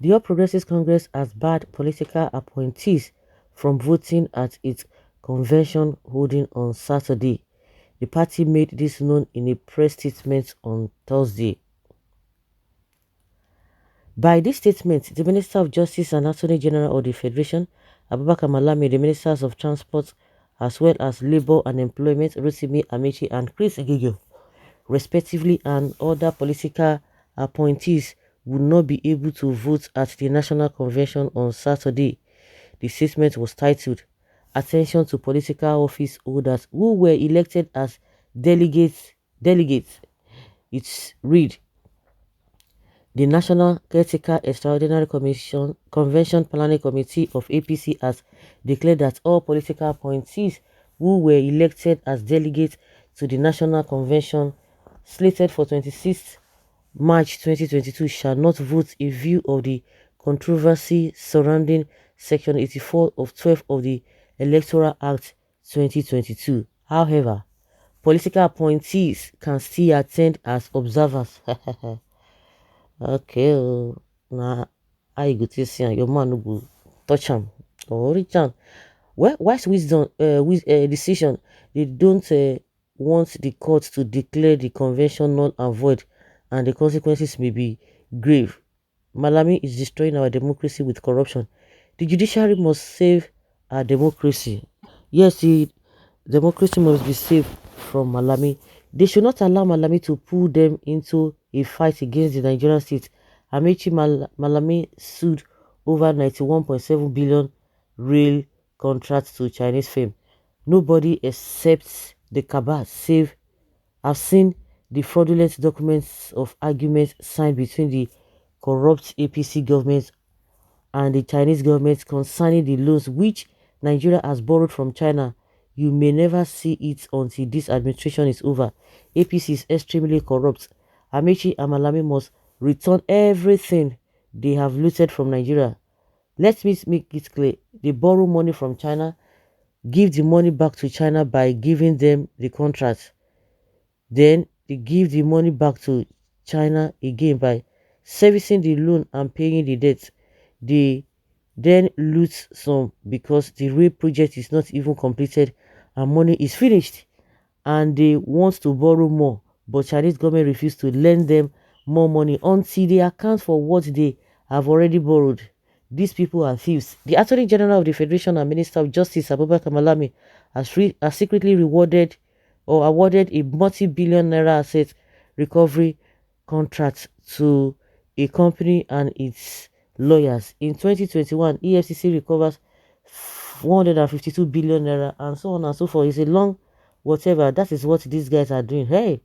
The All Progressives Congress has barred political appointees from voting at its convention holding on Saturday. The party made this known in a press statement on Thursday. By this statement, the Minister of Justice and Attorney General of the Federation, Abubakar Malami, the Ministers of Transport, as well as Labour and Employment, Ameachi and Chris Ngige, respectively, and other political appointees would not be able to vote at the National Convention on Saturday. The statement was titled, "Attention to Political Office Holders Who Were Elected as Delegates." It read, "The National Caretaker Extraordinary Convention Planning Committee of APC has declared that all political appointees who were elected as delegates to the National Convention slated for 26th March 2022 shall not vote in view of the controversy surrounding Section 84 of 12 of the Electoral Act 2022. However, political appointees can still attend as observers." Okay, now I go to see your man no go touch him or reach am. Well, wise wisdom, decision. They don't want the court to declare the convention null and void, and the consequences may be grave. Malami is destroying our democracy with corruption. The judiciary must save our democracy. Yes, the democracy must be saved from Malami. They should not allow Malami to pull them into a fight against the Nigerian state. Ameachi Malami sued over 91.7 billion rail contracts to Chinese firm. Nobody except the cabal have seen the fraudulent documents of agreements signed between the corrupt APC government and the Chinese government concerning the loans which Nigeria has borrowed from China. You may never see it until this administration is over. APC is extremely corrupt. Amechi and Malami must return everything they have looted from Nigeria. Let me make it clear. They borrow money from China, give the money back to China by giving them the contract. Then they give the money back to China again by servicing the loan and paying the debt. They then loot some because the rail project is not even completed and money is finished, and they want to borrow more, but Chinese government refuse to lend them more money until they account for what they have already borrowed. These people are thieves. The Attorney General of the Federation and Minister of Justice, Abubakar Malami, has secretly rewarded or awarded a multi-billion naira asset recovery contract to a company and its lawyers. In 2021, EFCC recovers 152 billion naira and so on and so forth. It's a long whatever. That is what these guys are doing. Hey,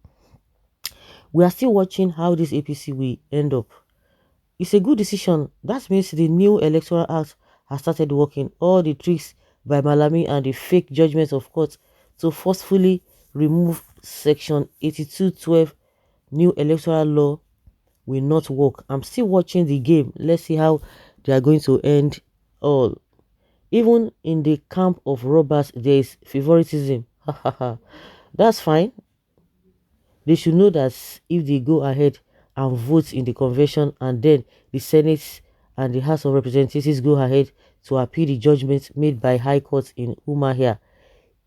we are still watching how this APC will end up. It's a good decision. That means the new electoral act has started working. All the tricks by Malami and the fake judgments of courts to forcefully remove section 8212 new electoral law will not work. I'm still watching the game. Let's see how they are going to end all. Even in the camp of robbers, there is favoritism. That's fine. They should know that if they go ahead and vote in the convention and then the Senate and the House of Representatives go ahead to appeal the judgment made by High Court in Umahia,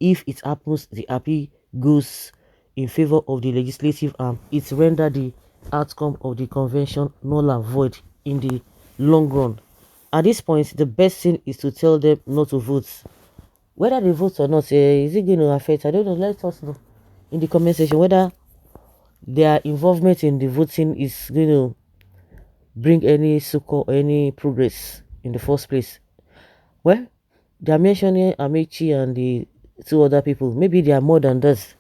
if it happens, the appeal goes in favor of the legislative arm. It render the outcome of the convention null and void in the long run. At this point, the best thing is to tell them not to vote. Whether they vote or not, is it going to affect? I don't know. Let us know in the comment section whether their involvement in the voting is going to bring any succor or any progress in the first place. Well, they are mentioning Amechi and the two other people. Maybe they are more than that.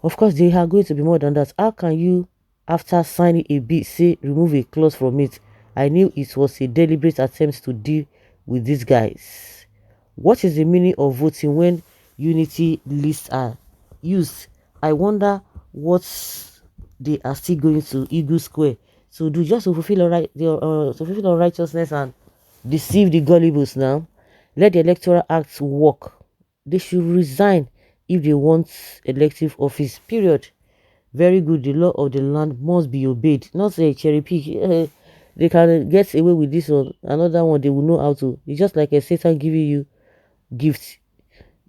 Of course, they are going to be more than that. How can you, after signing a bill, say remove a clause from it? I knew it was a deliberate attempt to deal with these guys. What is the meaning of voting when unity lists are used? I wonder what they are still going to Eagle Square to do, just to fulfill unrighteousness and deceive the gullibles. Now let the electoral act work. They should resign if they want elective office, period. Very good. The law of the land must be obeyed, not a cherry pick. they can get away with this one. Another one, they will know how to. It's just like a Satan giving you gifts.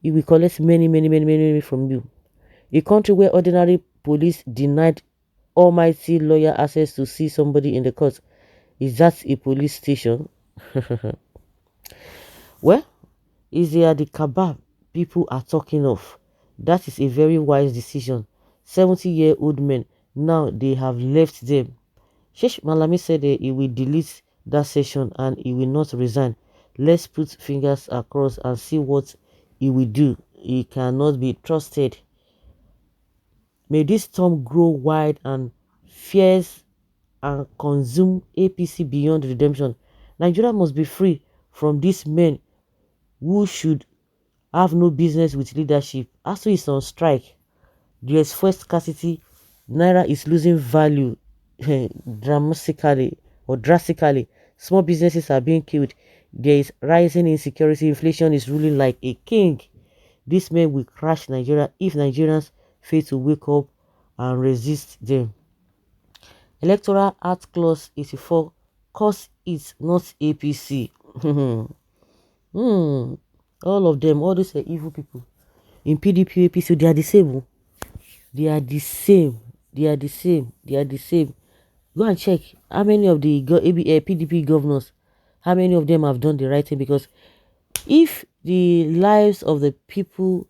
He will collect many, many, many, many, many from you. A country where ordinary police denied almighty lawyer access to see somebody in the court. Is that a police station? Well, is there the kebab people are talking of? That is a very wise decision. 70-year-old men, now they have left them. Sheikh Malami said he will delete that session and he will not resign. Let's put fingers across and see what he will do. He cannot be trusted. May this storm grow wide and fierce and consume APC beyond redemption. Nigeria must be free from these men who should have no business with leadership. ASU is on strike. There's first scarcity. Naira is losing value drastically. Small businesses are being killed. There is rising insecurity. Inflation is ruling like a king. This men will crash Nigeria if Nigerians fail to wake up and resist them. Electoral Act Clause 84, cause it's not APC. All of them, all those evil people in PDP, APC, they are the same. They are the same. They are the same. They are the same. Go and check how many of the PDP governors, how many of them have done the right thing. Because if the lives of the people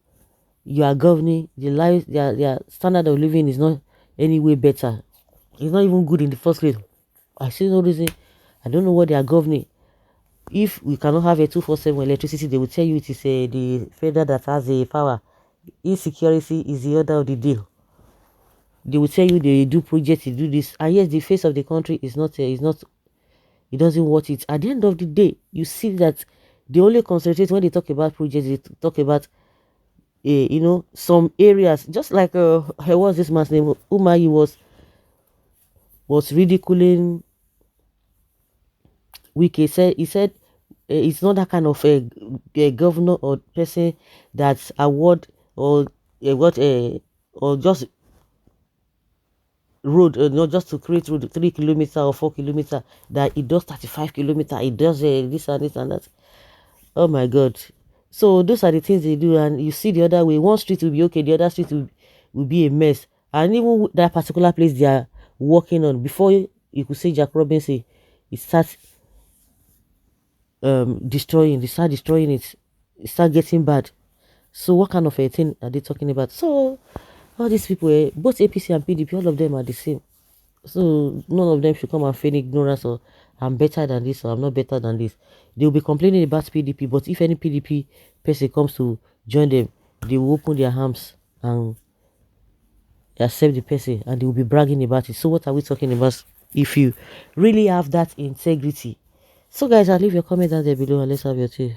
you are governing, the lives, their standard of living is not any way better, it's not even good in the first place. I see no reason. I don't know what they are governing. If we cannot have a 247 electricity, they will tell you it is the federal that has the power. Insecurity is the order of the deal. They will tell you they do projects, they do this, and yes, the face of the country is not, it doesn't watch it. At the end of the day, you see that they only concentrate when they talk about projects. They talk about, some areas. Just like what's this man's name? Umahi was ridiculing Wike. He said it's not that kind of a governor or person that's award or what or just road, not just to create road 3 kilometer or 4 kilometer, that it does 35 kilometer, it does this and this and that. Oh my god. So those are the things they do, and you see the other way, one street will be okay, the other street will be a mess. And even that particular place they are working on, before you could say Jack Robinson, it starts destroying, they start destroying it, it start getting bad. So what kind of a thing are they talking about? So all these people, both APC and PDP, all of them are the same. So none of them should come and feign ignorance or I'm better than this or I'm not better than this. They'll be complaining about PDP, but if any PDP person comes to join them, they will open their arms and accept the person, and they will be bragging about it. So what are we talking about if you really have that integrity? So guys, I'll leave your comment down there below and let's have your tea.